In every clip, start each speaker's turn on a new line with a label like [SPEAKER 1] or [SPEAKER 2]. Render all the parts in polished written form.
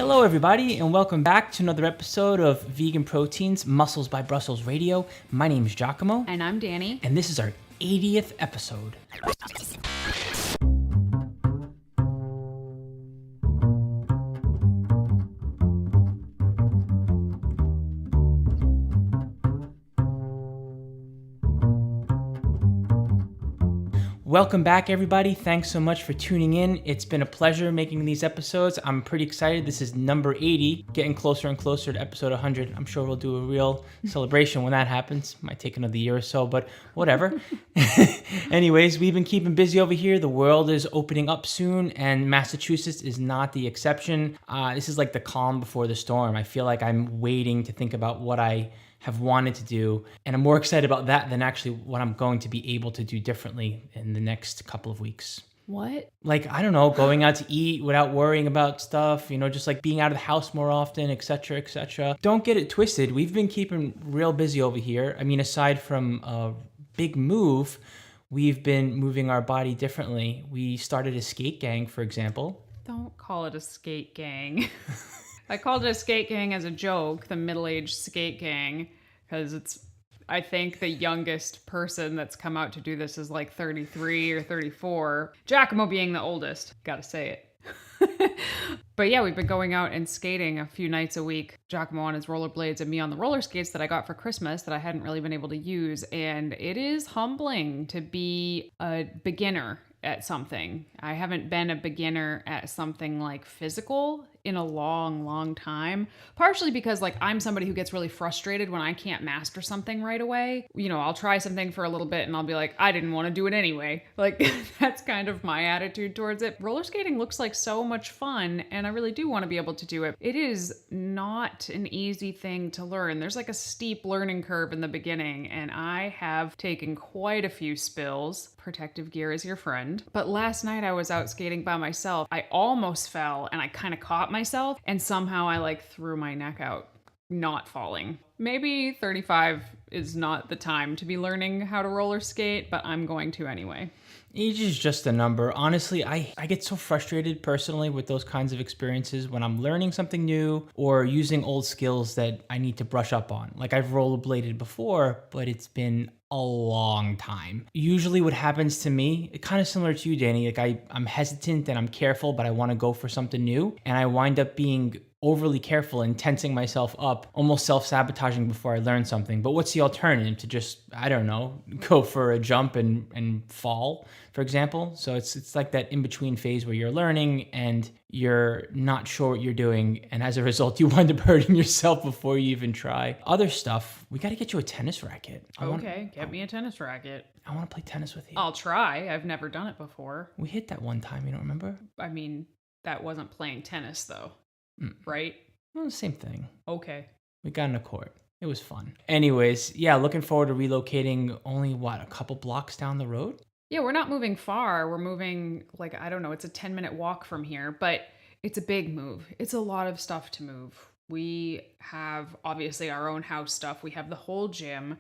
[SPEAKER 1] Hello, everybody, and welcome back to another episode of Vegan Proteins, Muscles by Brussels Radio. My name is 𝐬𝐝𝐿.
[SPEAKER 2] And I'm Danny.
[SPEAKER 1] And this is our 80th episode. Welcome back, everybody. Thanks so much for tuning in. It's been a pleasure making these episodes. I'm pretty excited. This is number 80, getting closer and closer to episode 100. I'm sure we'll do a real celebration when that happens. Might take another year or so, but whatever. Anyways, we've been keeping busy over here. The world is opening up soon, and Massachusetts is not the exception. This is like the calm before the storm. I feel like I'm waiting to think about what I have wanted to do, and I'm more excited about that than actually what I'm going to be able to do differently in the next couple of weeks.
[SPEAKER 2] What?
[SPEAKER 1] Like, I don't know, going out to eat without worrying about stuff, just like being out of the house more often, etc., etc. Don't get it twisted. We've been keeping real busy over here. I mean, aside from a big move, we've been moving our body differently. We started a skate gang, for example.
[SPEAKER 2] Don't call it a skate gang. I called it a skate gang as a joke, the middle-aged skate gang, because I think the youngest person that's come out to do this is like 33 or 34. 𝐬𝐿𝐫 being the oldest, gotta say it. But yeah, we've been going out and skating a few nights a week. 𝐬𝐿𝐫 on his rollerblades and me on the roller skates that I got for Christmas that I hadn't really been able to use. And it is humbling to be a beginner at something. I haven't been a beginner at something like physical in a long time, partially because like I'm somebody who gets really frustrated when I can't master something right away. I'll try something for a little bit and I'll be like, I didn't want to do it anyway. Like that's kind of my attitude towards it. Roller skating looks like so much fun and I really do want to be able to do it. It is not an easy thing to learn. There's like a steep learning curve in the beginning and I have taken quite a few spills. Protective gear is your friend. But last night I was out skating by myself. I almost fell and I kind of caught myself and somehow I like threw my neck out, not falling. Maybe 35 is not the time to be learning how to roller skate, but I'm going to anyway.
[SPEAKER 1] Age is just a number. Honestly, I get so frustrated personally with those kinds of experiences when I'm learning something new or using old skills that I need to brush up on. Like I've rollerbladed before, but it's been a long time. Usually what happens to me, kind of similar to you, Danny, like I'm hesitant and I'm careful, but I want to go for something new. And I wind up being overly careful and tensing myself up, almost self-sabotaging before I learn something. But what's the alternative? To just, I don't know, go for a jump and fall, for example. So it's like that in-between phase where you're learning and you're not sure what you're doing. And as a result, you wind up hurting yourself before you even try. Other stuff, we got to get you a tennis racket.
[SPEAKER 2] Get me a tennis racket.
[SPEAKER 1] I want to play tennis with you.
[SPEAKER 2] I'll try. I've never done it before.
[SPEAKER 1] We hit that one time, you don't remember?
[SPEAKER 2] I mean, that wasn't playing tennis though. Right?
[SPEAKER 1] Well, the same thing.
[SPEAKER 2] Okay.
[SPEAKER 1] We got in a court. It was fun. Anyways, yeah, looking forward to relocating only, a couple blocks down the road?
[SPEAKER 2] Yeah, we're not moving far. We're moving, I don't know, it's a 10-minute walk from here, but it's a big move. It's a lot of stuff to move. We have, obviously, our own house stuff. We have the whole gym.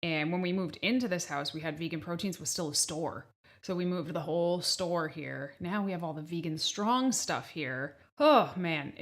[SPEAKER 2] And when we moved into this house, we had VeganProteins was still a store. So we moved the whole store here. Now we have all the vegan strong stuff here. Oh man,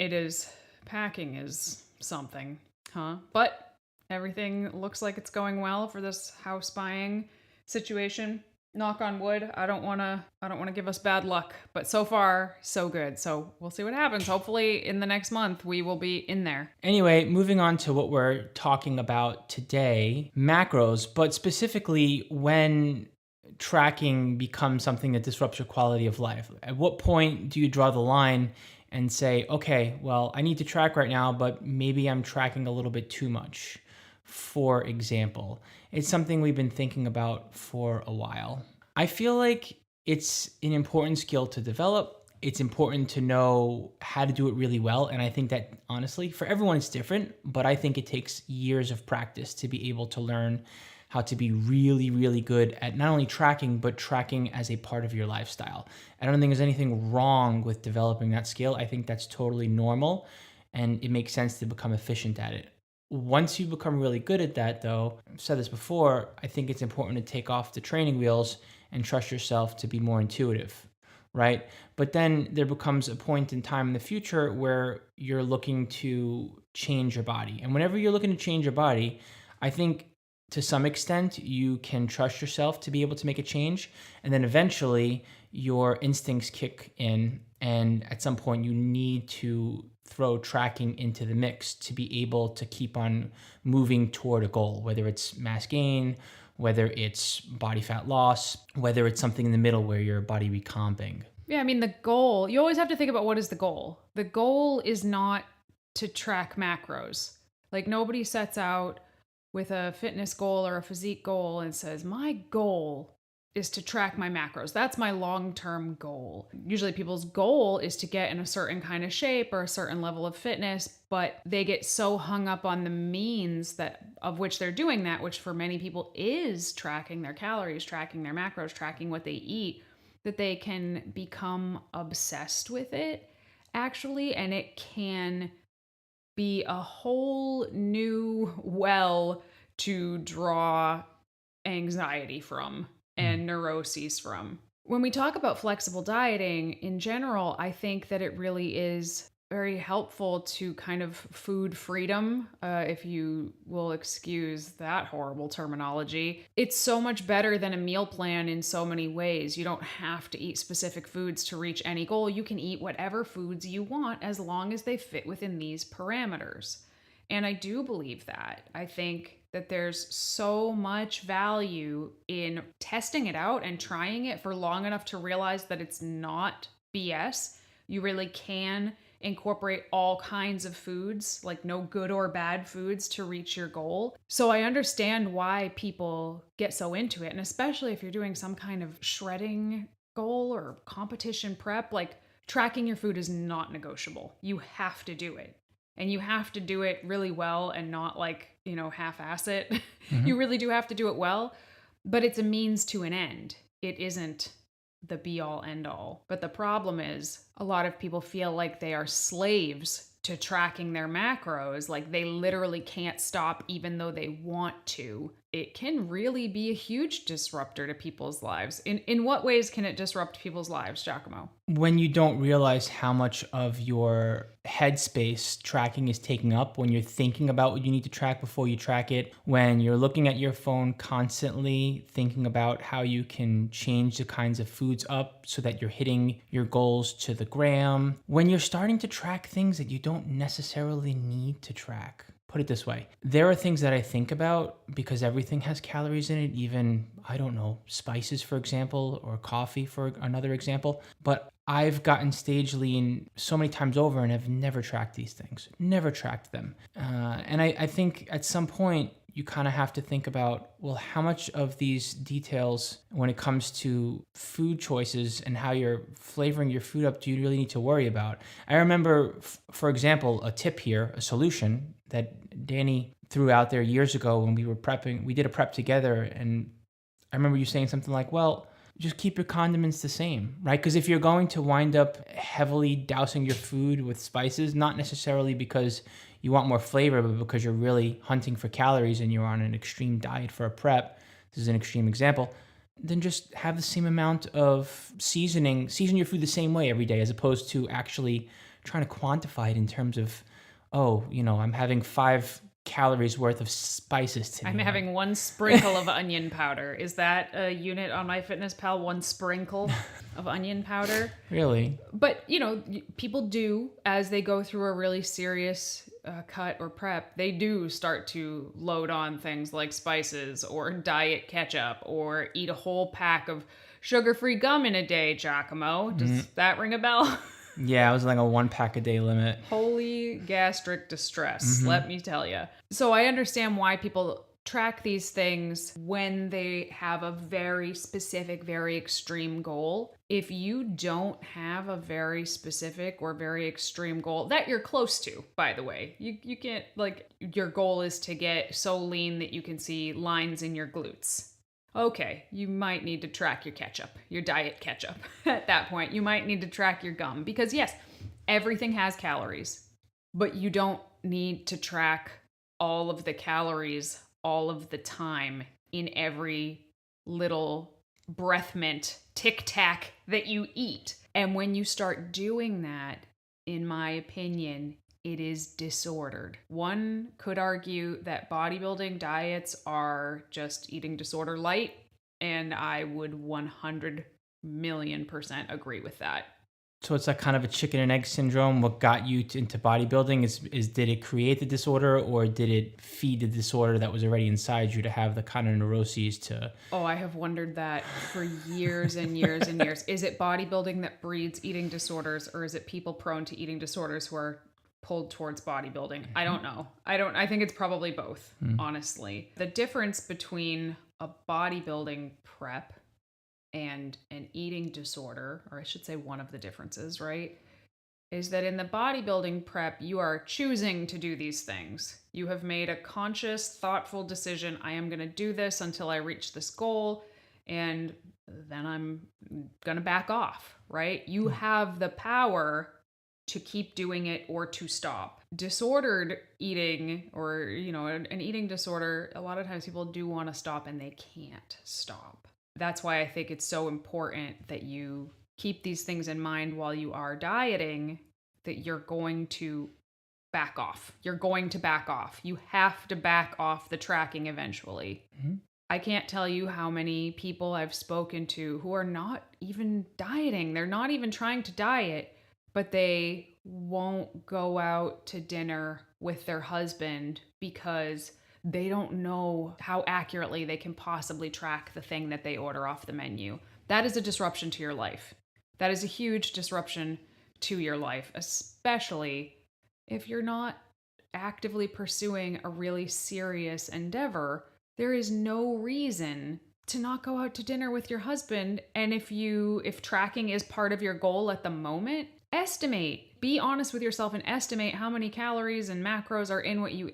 [SPEAKER 2] packing is something, huh? But everything looks like it's going well for this house buying situation. Knock on wood. I don't want to give us bad luck, but so far so good. So we'll see what happens. Hopefully in the next month we will be in there.
[SPEAKER 1] Anyway, moving on to what we're talking about today, macros, but specifically when tracking becomes something that disrupts your quality of life. At what point do you draw the line and say, okay, well, I need to track right now, but maybe I'm tracking a little bit too much? For example, it's something we've been thinking about for a while. I feel like it's an important skill to develop. It's important to know how to do it really well. And I think that honestly, for everyone, it's different, but I think it takes years of practice to be able to learn how to be really, really good at not only tracking, but tracking as a part of your lifestyle. I don't think there's anything wrong with developing that skill. I think that's totally normal and it makes sense to become efficient at it. Once you become really good at that though, I've said this before, I think it's important to take off the training wheels and trust yourself to be more intuitive. right? But then there becomes a point in time in the future where you're looking to change your body. And whenever you're looking to change your body, I think to some extent you can trust yourself to be able to make a change. And then eventually your instincts kick in. And at some point you need to throw tracking into the mix to be able to keep on moving toward a goal, whether it's mass gain, whether it's body fat loss, whether it's something in the middle where your body recomping.
[SPEAKER 2] Yeah, I mean, the goal, you always have to think about what is the goal. The goal is not to track macros. Like, nobody sets out with a fitness goal or a physique goal and says, my goal is to track my macros. That's my long-term goal. Usually people's goal is to get in a certain kind of shape or a certain level of fitness, but they get so hung up on the means that of which they're doing that, which for many people is tracking their calories, tracking their macros, tracking what they eat, that they can become obsessed with it, actually, and it can be a whole new well to draw anxiety from and neuroses from. When we talk about flexible dieting in general, I think that it really is very helpful to kind of food freedom, if you will excuse that horrible terminology. It's so much better than a meal plan in so many ways. You don't have to eat specific foods to reach any goal. You can eat whatever foods you want as long as they fit within these parameters. And I do believe that. I think that there's so much value in testing it out and trying it for long enough to realize that it's not BS. You really can incorporate all kinds of foods, like no good or bad foods, to reach your goal. So I understand why people get so into it. And especially if you're doing some kind of shredding goal or competition prep, like tracking your food is not negotiable. You have to do it. And you have to do it really well and not like, half-ass it. Mm-hmm. You really do have to do it well, but it's a means to an end. It isn't the be-all, end-all. But the problem is a lot of people feel like they are slaves to tracking their macros, like they literally can't stop even though they want to. It can really be a huge disruptor to people's lives. In what ways can it disrupt people's lives, Giacomo?
[SPEAKER 1] When you don't realize how much of your headspace tracking is taking up, when you're thinking about what you need to track before you track it, when you're looking at your phone constantly thinking about how you can change the kinds of foods up so that you're hitting your goals to the gram, when you're starting to track things that you don't necessarily need to track. Put it this way. There are things that I think about because everything has calories in it, even, I don't know, spices, for example, or coffee, for another example. But I've gotten stage lean so many times over and have never tracked these things, never tracked them. And I think at some point, you kind of have to think about, well, how much of these details when it comes to food choices and how you're flavoring your food up do you really need to worry about? I remember, for example, a tip here, a solution that Danny threw out there years ago when we were prepping. We did a prep together, and I remember you saying something like, well, just keep your condiments the same, right? Because if you're going to wind up heavily dousing your food with spices, not necessarily because you want more flavor, but because you're really hunting for calories and you're on an extreme diet for a prep, this is an extreme example, then just have the same amount of season your food the same way every day, as opposed to actually trying to quantify it in terms of, I'm having 5 calories worth of spices today.
[SPEAKER 2] I'm having 1 sprinkle of onion powder. Is that a unit on MyFitnessPal? 1 sprinkle of onion powder?
[SPEAKER 1] Really?
[SPEAKER 2] But, people do, as they go through a really serious cut or prep, they do start to load on things like spices or diet ketchup or eat a whole pack of sugar-free gum in a day, Giacomo. Does that ring a bell?
[SPEAKER 1] Yeah, it was like a 1 pack a day limit.
[SPEAKER 2] Holy gastric distress, let me tell you. So I understand why people track these things when they have a very specific, very extreme goal. If you don't have a very specific or very extreme goal that you're close to, by the way, you can't, like, your goal is to get so lean that you can see lines in your glutes. Okay, you might need to track your ketchup, your diet ketchup. At that point, you might need to track your gum because yes, everything has calories, but you don't need to track all of the calories all of the time in every little breath mint Tic Tac that you eat. And when you start doing that, in my opinion, it is disordered. One could argue that bodybuilding diets are just eating disorder light, and I would 100,000,000% agree with that.
[SPEAKER 1] So it's like kind of a chicken and egg syndrome. What got you into bodybuilding is did it create the disorder, or did it feed the disorder that was already inside you to have the kind of neuroses to...
[SPEAKER 2] Oh, I have wondered that for years and years and years. Is it bodybuilding that breeds eating disorders, or is it people prone to eating disorders who are pulled towards bodybuilding? I don't know. I think it's probably both, honestly. The difference between a bodybuilding prep and an eating disorder, or I should say one of the differences, right, is that in the bodybuilding prep, you are choosing to do these things. You have made a conscious, thoughtful decision. I am going to do this until I reach this goal, and then I'm going to back off, right? You have the power to keep doing it or to stop. Disordered eating, or, an eating disorder, a lot of times people do want to stop and they can't stop. That's why I think it's so important that you keep these things in mind while you are dieting, that you're going to back off. You're going to back off. You have to back off the tracking eventually. Mm-hmm. I can't tell you how many people I've spoken to who are not even dieting. They're not even trying to diet, but they won't go out to dinner with their husband because they don't know how accurately they can possibly track the thing that they order off the menu. That is a disruption to your life. That is a huge disruption to your life, especially if you're not actively pursuing a really serious endeavor. There is no reason to not go out to dinner with your husband. And if tracking is part of your goal at the moment, be honest with yourself and estimate how many calories and macros are in what you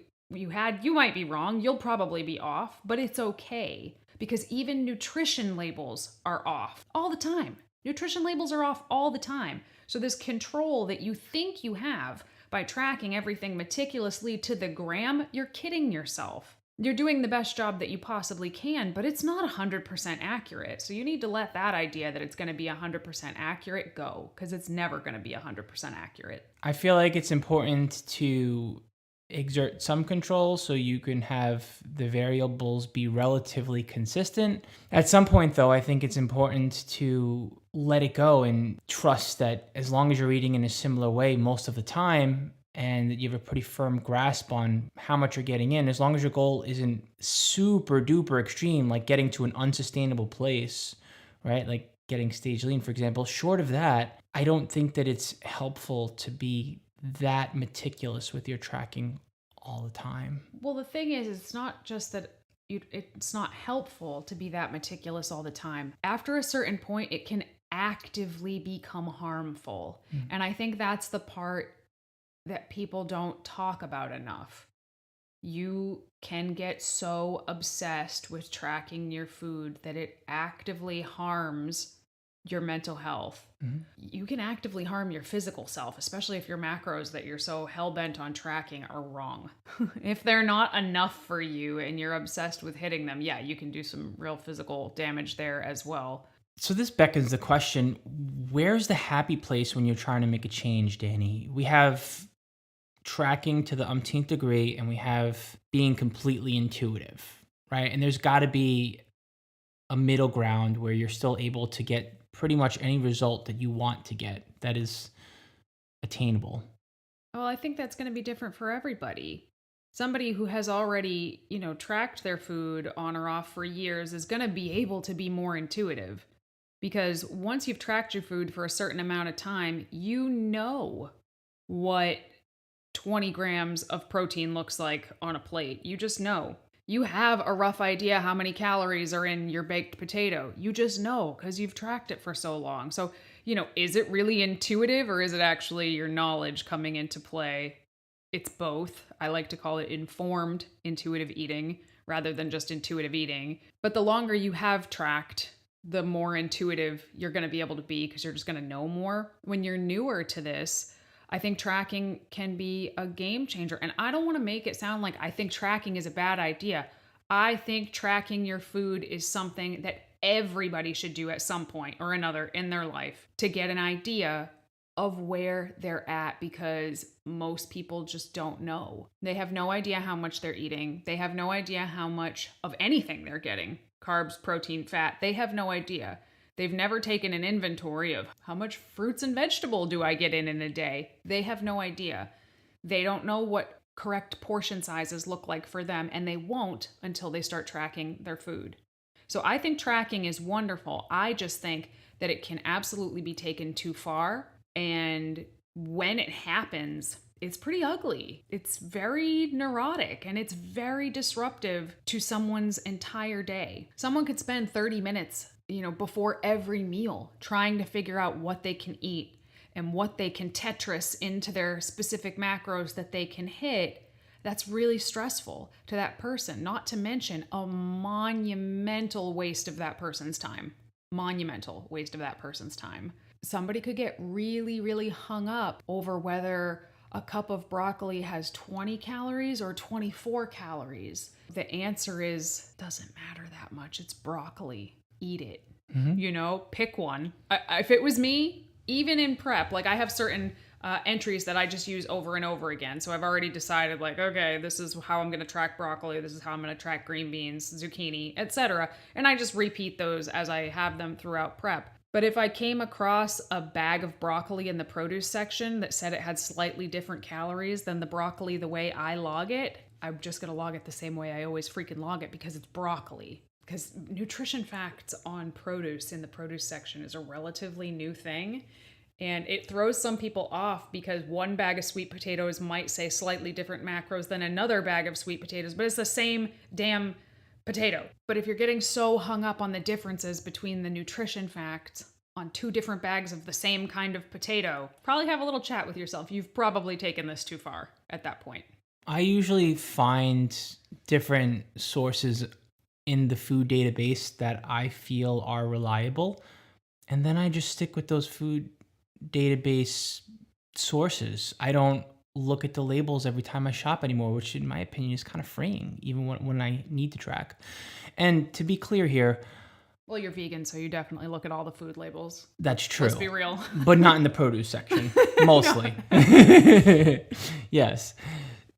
[SPEAKER 2] had. You might be wrong. You'll probably be off, but it's okay, because even nutrition labels are off all the time. Nutrition labels are off all the time. So this control that you think you have by tracking everything meticulously to the gram, you're kidding yourself. You're doing the best job that you possibly can, but it's not 100% accurate. So you need to let that idea that it's going to be 100% accurate go, because it's never going to be 100% accurate.
[SPEAKER 1] I feel like it's important to exert some control so you can have the variables be relatively consistent. At some point, though, I think it's important to let it go and trust that as long as you're eating in a similar way most of the time, and that you have a pretty firm grasp on how much you're getting in, as long as your goal isn't super duper extreme, like getting to an unsustainable place, right? Like getting stage lean, for example. Short of that, I don't think that it's helpful to be that meticulous with your tracking all the time.
[SPEAKER 2] Well, the thing is, it's not just that it's not helpful to be that meticulous all the time. After a certain point, it can actively become harmful. Mm-hmm. And I think that's the part that people don't talk about enough. You can get so obsessed with tracking your food that it actively harms your mental health. Mm-hmm. You can actively harm your physical self, especially if your macros that you're so hell-bent on tracking are wrong. If they're not enough for you and you're obsessed with hitting them, yeah, you can do some real physical damage there as well.
[SPEAKER 1] So this beckons the question, where's the happy place when you're trying to make a change, Danny? We have tracking to the umpteenth degree, and we have being completely intuitive, right? And there's got to be a middle ground where you're still able to get pretty much any result that you want to get that is attainable.
[SPEAKER 2] Well, I think that's going to be different for everybody. Somebody who has already, tracked their food on or off for years is going to be able to be more intuitive, because once you've tracked your food for a certain amount of time, you know what 20 grams of protein looks like on a plate. You just know. You have a rough idea how many calories are in your baked potato. You just know because you've tracked it for so long. So, is it really intuitive, or is it actually your knowledge coming into play? It's both. I like to call it informed intuitive eating rather than just intuitive eating. But the longer you have tracked, the more intuitive you're going to be able to be, because you're just going to know more. When you're newer to this, I think tracking can be a game changer. And I don't want to make it sound like I think tracking is a bad idea. I think tracking your food is something that everybody should do at some point or another in their life to get an idea of where they're at, because most people just don't know. They have no idea how much they're eating. They have no idea how much of anything they're getting. Carbs, protein, fat. They have no idea. They've never taken an inventory of how much fruits and vegetable do I get in a day. They have no idea. They don't know what correct portion sizes look like for them, and they won't until they start tracking their food. So I think tracking is wonderful. I just think that it can absolutely be taken too far. And when it happens, it's pretty ugly. It's very neurotic and it's very disruptive to someone's entire day. Someone could spend 30 minutes, before every meal trying to figure out what they can eat and what they can Tetris into their specific macros that they can hit. That's really stressful to that person, not to mention a monumental waste of that person's time. Monumental waste of that person's time. Somebody could get really, really hung up over whether a cup of broccoli has 20 calories or 24 calories. The answer is, doesn't matter that much. It's broccoli. Eat it. Pick one. If it was me, even in prep, like I have certain entries that I just use over and over again. So I've already decided okay, this is how I'm going to track broccoli. This is how I'm going to track green beans, zucchini, etc. And I just repeat those as I have them throughout prep. But if I came across a bag of broccoli in the produce section that said it had slightly different calories than the broccoli the way I log it, I'm just going to log it the same way I always freaking log it, because it's broccoli. Because nutrition facts on produce in the produce section is a relatively new thing. And it throws some people off because one bag of sweet potatoes might say slightly different macros than another bag of sweet potatoes, but it's the same damn potato. But if you're getting so hung up on the differences between the nutrition facts on two different bags of the same kind of potato, probably have a little chat with yourself. You've probably taken this too far at that point.
[SPEAKER 1] I usually find different sources in the food database that I feel are reliable, and then I just stick with those food database sources. I don't look at the labels every time I shop anymore, which in my opinion is kind of freeing, even when I need to track. And to be clear here,
[SPEAKER 2] well, you're vegan, so you definitely look at all the food labels.
[SPEAKER 1] That's true.
[SPEAKER 2] Let's be real.
[SPEAKER 1] But not in the produce section, mostly. Yes.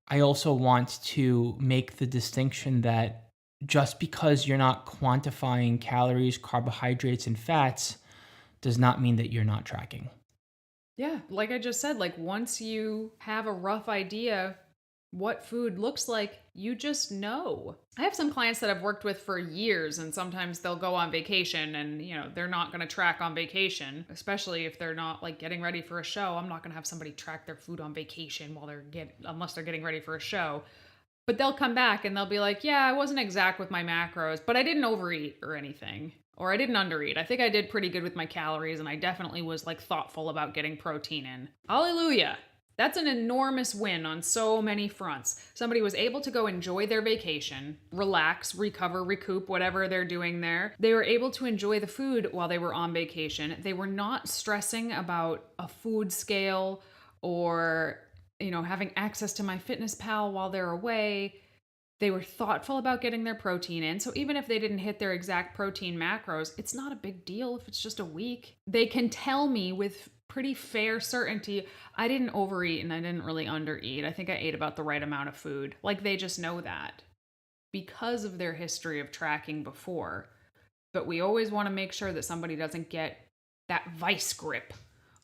[SPEAKER 1] I also want to make the distinction that just because you're not quantifying calories, carbohydrates, and fats does not mean that you're not tracking.
[SPEAKER 2] Yeah, like I just said, once you have a rough idea what food looks like, you just know. I have some clients that I've worked with for years, and sometimes they'll go on vacation and, they're not going to track on vacation, especially if they're not getting ready for a show. I'm not going to have somebody track their food on vacation unless they're getting ready for a show. But they'll come back and they'll be like, yeah, I wasn't exact with my macros, but I didn't overeat or anything. Or I didn't undereat. I think I did pretty good with my calories, and I definitely was thoughtful about getting protein in. Hallelujah. That's an enormous win on so many fronts. Somebody was able to go enjoy their vacation, relax, recover, recoup, whatever they're doing there. They were able to enjoy the food while they were on vacation. They were not stressing about a food scale or, having access to MyFitnessPal while they're away. They were thoughtful about getting their protein in. So even if they didn't hit their exact protein macros, it's not a big deal if it's just a week. They can tell me with pretty fair certainty, I didn't overeat and I didn't really undereat. I think I ate about the right amount of food. They just know that because of their history of tracking before. But we always want to make sure that somebody doesn't get that vice grip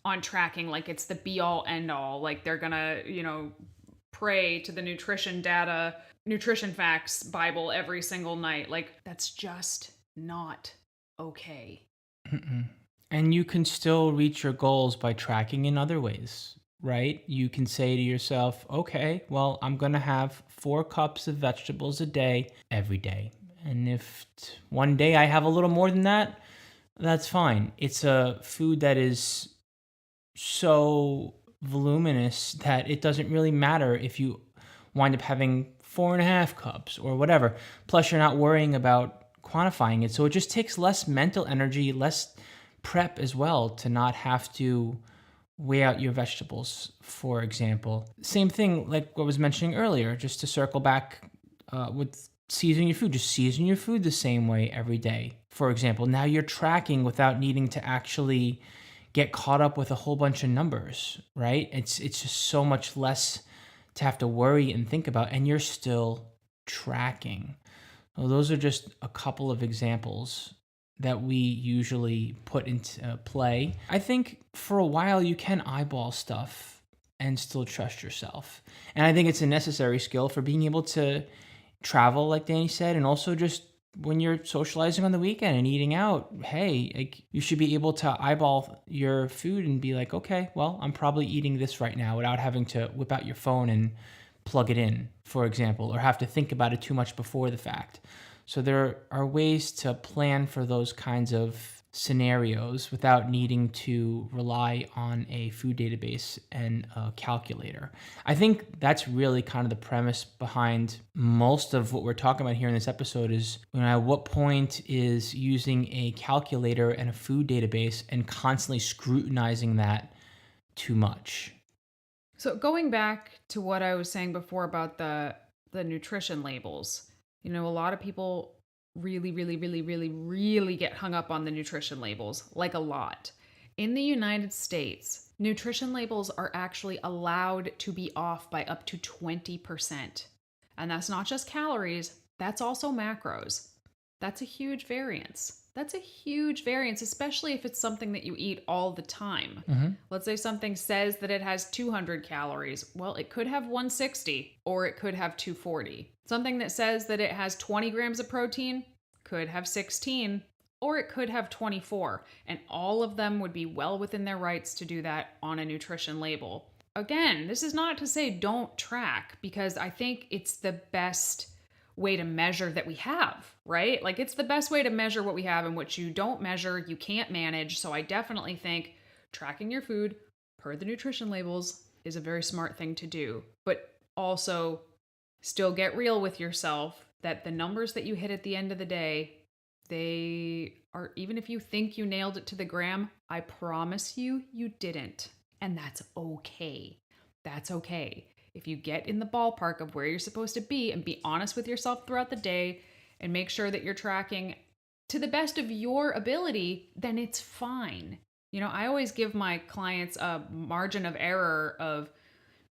[SPEAKER 2] on tracking it's the be all end all. They're gonna, pray to the nutrition facts Bible every single night. That's just not okay.
[SPEAKER 1] Mm-mm. And you can still reach your goals by tracking in other ways, right? You can say to yourself, okay, well, I'm going to have 4 cups of vegetables a day, every day. And if one day I have a little more than that, that's fine. It's a food that is so voluminous that it doesn't really matter if you wind up having 4.5 cups or whatever. Plus, you're not worrying about quantifying it. So it just takes less mental energy, less prep as well, to not have to weigh out your vegetables, for example. Same thing like what I was mentioning earlier, just to circle back with season your food. Just season your food the same way every day. For example, now you're tracking without needing to actually get caught up with a whole bunch of numbers, right? It's just so much less to have to worry and think about, and you're still tracking. Well, those are just a couple of examples that we usually put into play. I think for a while you can eyeball stuff and still trust yourself. And I think it's a necessary skill for being able to travel, like Danny said, and also just when you're socializing on the weekend and eating out, hey, like you should be able to eyeball your food and be like, okay, well, I'm probably eating this right now without having to whip out your phone and plug it in, for example, or have to think about it too much before the fact. So there are ways to plan for those kinds of scenarios without needing to rely on a food database and a calculator. I think that's really kind of the premise behind most of what we're talking about here in this episode is, at what point is using a calculator and a food database and constantly scrutinizing that too much?
[SPEAKER 2] So going back to what I was saying before about the nutrition labels, a lot of people really get hung up on the nutrition labels, like a lot. In the United States, nutrition labels are actually allowed to be off by up to 20%. And that's not just calories, that's also macros. That's a huge variance. That's a huge variance, especially if it's something that you eat all the time. Let's say something says that it has 200 calories. Well, it could have 160 or it could have 240. Something that says that it has 20 grams of protein could have 16 or it could have 24. And all of them would be well within their rights to do that on a nutrition label. Again, this is not to say don't track, because I think it's the best way to measure that we have, right? Like it's the best way to measure what we have, and what you don't measure, you can't manage. So I definitely think tracking your food per the nutrition labels is a very smart thing to do. But also still get real with yourself that the numbers that you hit at the end of the day, they are, even if you think you nailed it to the gram, I promise you, you didn't. And that's okay. That's okay. If you get in the ballpark of where you're supposed to be and be honest with yourself throughout the day and make sure that you're tracking to the best of your ability, then it's fine. I always give my clients a margin of error of,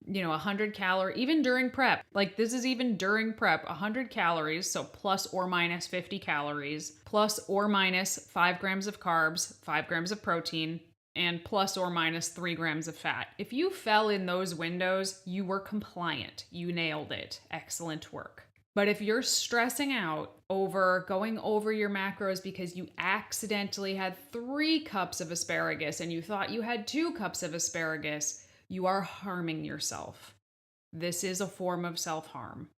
[SPEAKER 2] 100 calories, even during prep. Like this is even during prep, 100 calories. So plus or minus 50 calories, plus or minus 5 grams of carbs, 5 grams of protein, and plus or minus 3 grams of fat. If you fell in those windows, you were compliant. You nailed it. Excellent work. But if you're stressing out over going over your macros because you accidentally had 3 cups of asparagus and you thought you had 2 cups of asparagus, you are harming yourself. This is a form of self-harm.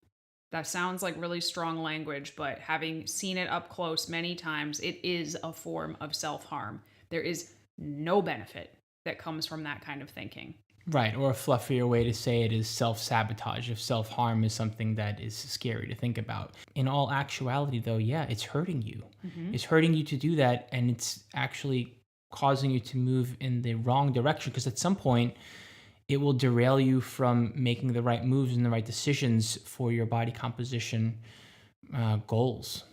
[SPEAKER 2] That sounds like really strong language, but having seen it up close many times, it is a form of self-harm. There is no benefit that comes from that kind of thinking.
[SPEAKER 1] Right, or a fluffier way to say it is self-sabotage, if self-harm is something that is scary to think about. In all actuality, though, yeah, it's hurting you. It's hurting you to do that, and it's actually causing you to move in the wrong direction, because at some point, it will derail you from making the right moves and the right decisions for your body composition goals.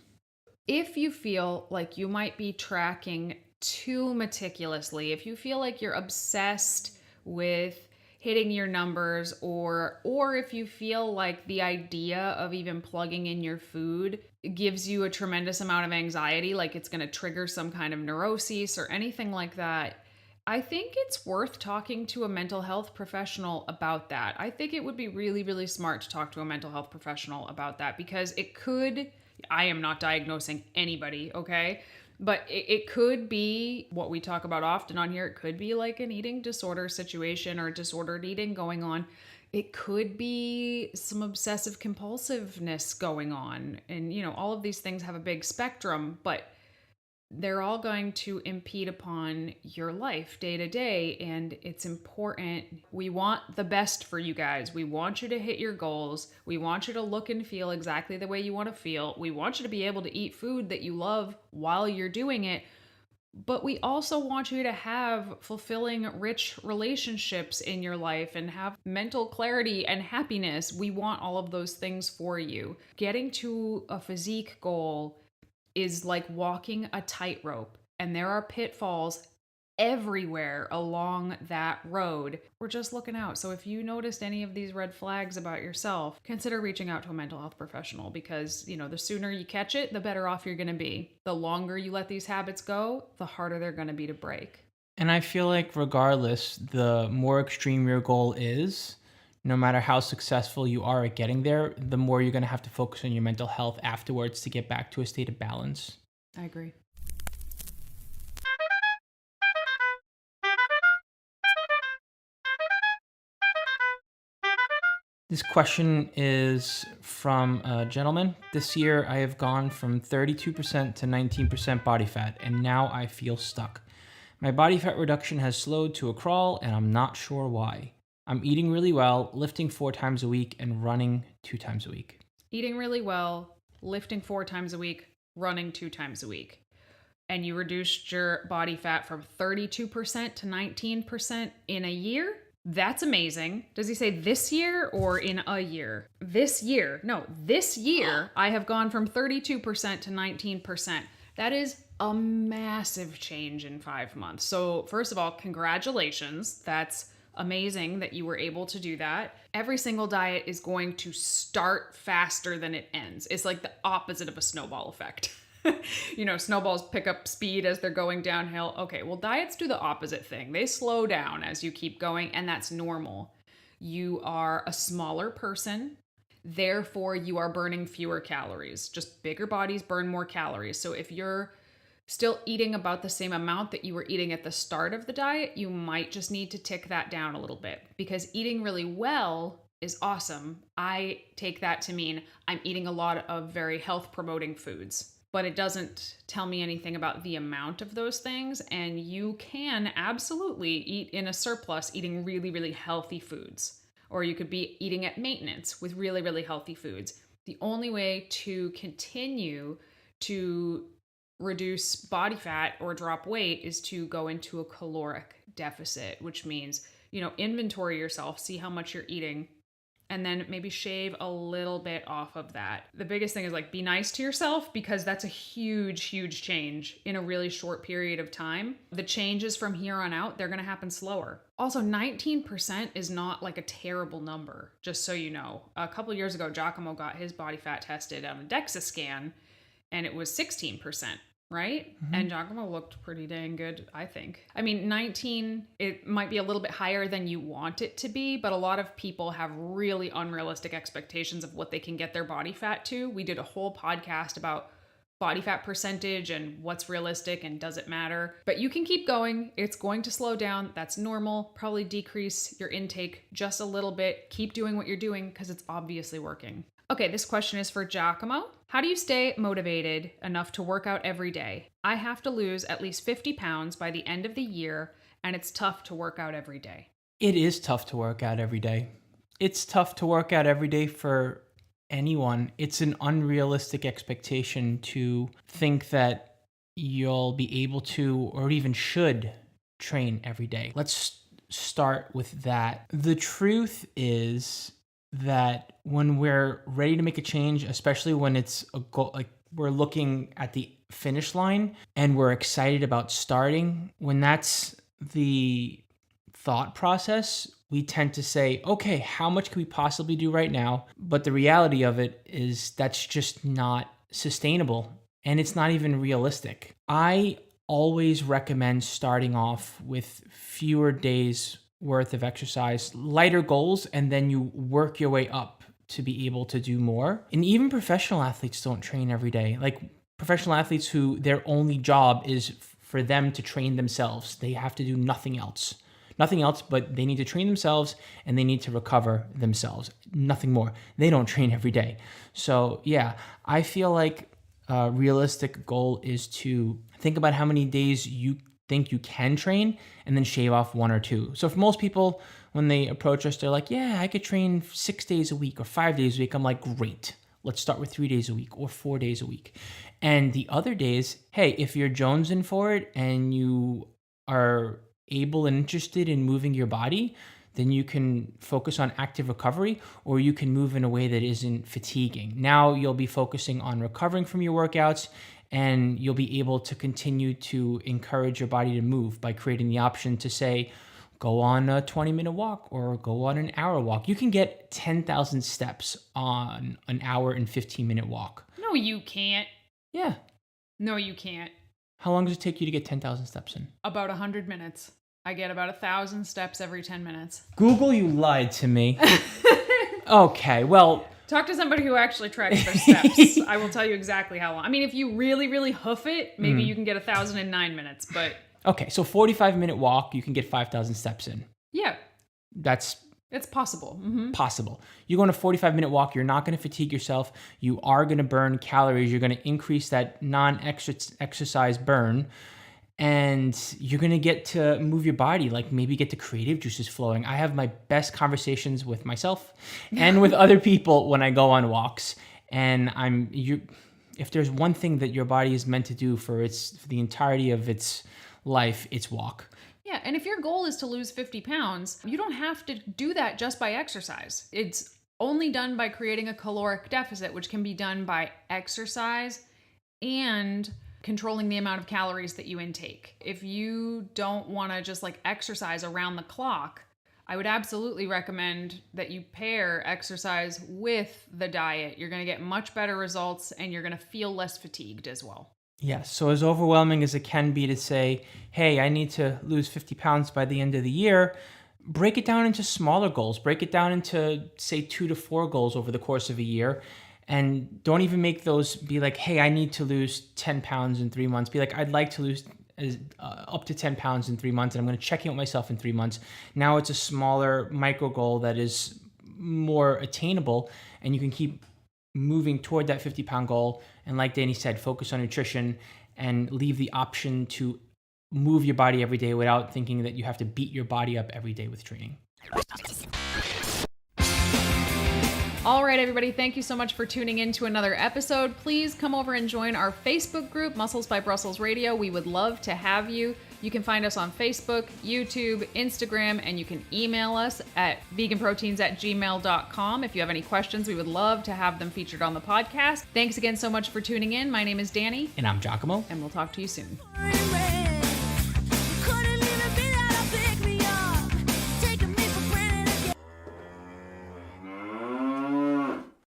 [SPEAKER 2] If you feel like you might be tracking too meticulously, if you feel like you're obsessed with hitting your numbers, or if you feel like the idea of even plugging in your food gives you a tremendous amount of anxiety, like it's going to trigger some kind of neuroses or anything like that, I think it's worth talking to a mental health professional about that. I think it would be really, really smart to talk to a mental health professional about that, because it could, I am not diagnosing anybody, okay? But it could be what we talk about often on here. It could be like an eating disorder situation or disordered eating going on. It could be some obsessive compulsiveness going on. And, all of these things have a big spectrum, but they're all going to impede upon your life day to day. And it's important. We want the best for you guys. We want you to hit your goals. We want you to look and feel exactly the way you want to feel. We want you to be able to eat food that you love while you're doing it. But we also want you to have fulfilling, rich relationships in your life and have mental clarity and happiness. We want all of those things for you. Getting to a physique goal is like walking a tightrope, and there are pitfalls everywhere along that road. We're just looking out. So if you noticed any of these red flags about yourself, consider reaching out to a mental health professional, because, the sooner you catch it, the better off you're going to be. The longer you let these habits go, the harder they're going to be to break.
[SPEAKER 1] And I feel like regardless, the more extreme your goal is, no matter how successful you are at getting there, the more you're going to have to focus on your mental health afterwards to get back to a state of balance.
[SPEAKER 2] I agree.
[SPEAKER 1] This question is from a gentleman. This year, I have gone from 32% to 19% body fat, and now I feel stuck. My body fat reduction has slowed to a crawl, and I'm not sure why. I'm eating really well, lifting 4 times a week, and running 2 times a week.
[SPEAKER 2] Eating really well, lifting 4 times a week, running 2 times a week. And you reduced your body fat from 32% to 19% in a year? That's amazing. Does he say this year or in a year? This year. No, this year I have gone from 32% to 19%. That is a massive change in 5 months. So first of all, congratulations. That's amazing that you were able to do that. Every single diet is going to start faster than it ends. It's like the opposite of a snowball effect. Snowballs pick up speed as they're going downhill. Okay, well, diets do the opposite thing. They slow down as you keep going, and that's normal. You are a smaller person, therefore you are burning fewer calories. Just bigger bodies burn more calories. So if you're still eating about the same amount that you were eating at the start of the diet, you might just need to tick that down a little bit, because eating really well is awesome. I take that to mean I'm eating a lot of very health promoting foods. But it doesn't tell me anything about the amount of those things. And you can absolutely eat in a surplus, eating really, really healthy foods. Or you could be eating at maintenance with really, really healthy foods. The only way to continue to reduce body fat or drop weight is to go into a caloric deficit, which means, inventory yourself, see how much you're eating, and then maybe shave a little bit off of that. The biggest thing is be nice to yourself, because that's a huge, huge change in a really short period of time. The changes from here on out, they're gonna happen slower. Also, 19% is not a terrible number, just so you know. A couple years ago, 𝐬𝐿𝐫𝐞𝐿 got his body fat tested on a DEXA scan, and it was 16%. Right? Mm-hmm. And 𝐬𝐿𝐫𝐞𝐿 looked pretty dang good, I think. 19, it might be a little bit higher than you want it to be, but a lot of people have really unrealistic expectations of what they can get their body fat to. We did a whole podcast about body fat percentage and what's realistic and does it matter. But you can keep going. It's going to slow down. That's normal. Probably decrease your intake just a little bit. Keep doing what you're doing, because it's obviously working. Okay, this question is for 𝐬𝐿𝐫𝐞𝐿. How do you stay motivated enough to work out every day? I have to lose at least 50 pounds by the end of the year, and it's tough to work out every day.
[SPEAKER 1] It is tough to work out every day. It's tough to work out every day for anyone. It's an unrealistic expectation to think that you'll be able to, or even should, train every day. Let's start with that. The truth is that when we're ready to make a change, especially when it's a goal, we're looking at the finish line and we're excited about starting, when that's the thought process, we tend to say, okay, how much can we possibly do right now? But the reality of it is that's just not sustainable, and it's not even realistic. I always recommend starting off with fewer days worth of exercise, lighter goals, and then you work your way up to be able to do more. And even professional athletes don't train every day. Professional athletes who their only job is for them to train themselves. They have to do nothing else, but they need to train themselves and they need to recover themselves. Nothing more. They don't train every day. So yeah, I feel like a realistic goal is to think about how many days you think you can train and then shave off 1 or 2. So for most people, when they approach us, they're like, yeah, I could train 6 days a week or 5 days a week. I'm like, great. Let's start with 3 days a week or 4 days a week. And the other days, hey, if you're jonesing for it and you are able and interested in moving your body, then you can focus on active recovery, or you can move in a way that isn't fatiguing. Now you'll be focusing on recovering from your workouts, and you'll be able to continue to encourage your body to move by creating the option to say, go on a 20-minute walk or go on an hour walk. You can get 10,000 steps on an hour and 15-minute walk.
[SPEAKER 2] No, you can't.
[SPEAKER 1] Yeah.
[SPEAKER 2] No, you can't.
[SPEAKER 1] How long does it take you to get 10,000 steps in?
[SPEAKER 2] About 100 minutes. I get about 1,000 steps every 10 minutes.
[SPEAKER 1] Google, you lied to me. Okay, well...
[SPEAKER 2] Talk to somebody who actually tracks their steps. I will tell you exactly how long. I mean, if you really, really hoof it, maybe you can get 1,009 minutes, but...
[SPEAKER 1] Okay, so 45-minute walk, you can get 5,000 steps in.
[SPEAKER 2] Yeah. It's possible. Mm-hmm.
[SPEAKER 1] Possible. You go on a 45-minute walk, you're not going to fatigue yourself. You are going to burn calories. You're going to increase that non-exercise burn. And you're going to get to move your body, like maybe get the creative juices flowing. I have my best conversations with myself and with other people when I go on walks. And if there's one thing that your body is meant to do for the entirety of its life, it's walk.
[SPEAKER 2] Yeah, and if your goal is to lose 50 pounds, you don't have to do that just by exercise. It's only done by creating a caloric deficit, which can be done by exercise and controlling the amount of calories that you intake. If you don't want to just like exercise around the clock, I would absolutely recommend that you pair exercise with the diet. You're going to get much better results and you're going to feel less fatigued as well.
[SPEAKER 1] Yes, so as overwhelming as it can be to say, hey, I need to lose 50 pounds by the end of the year, break it down into smaller goals. Break it down into, say, 2 to 4 goals over the course of a year. And don't even make those be like, hey, I need to lose 10 pounds in 3 months. Be like, I'd like to lose up to 10 pounds in 3 months, and I'm going to check in with myself in 3 months. Now it's a smaller micro goal that is more attainable, and you can keep moving toward that 50-pound goal. And like Danny said, focus on nutrition and leave the option to move your body every day without thinking that you have to beat your body up every day with training.
[SPEAKER 2] All right, everybody, thank you so much for tuning in to another episode. Please come over and join our Facebook group, Muscles by Brussels Radio. We would love to have you. You can find us on Facebook, YouTube, Instagram, and you can email us at veganproteins@gmail.com. If you have any questions, we would love to have them featured on the podcast. Thanks again so much for tuning in. My name is Danny.
[SPEAKER 1] And I'm 𝐬𝐮𝐬𝐫𝐿.
[SPEAKER 2] And we'll talk to you soon.
[SPEAKER 3] Couldn't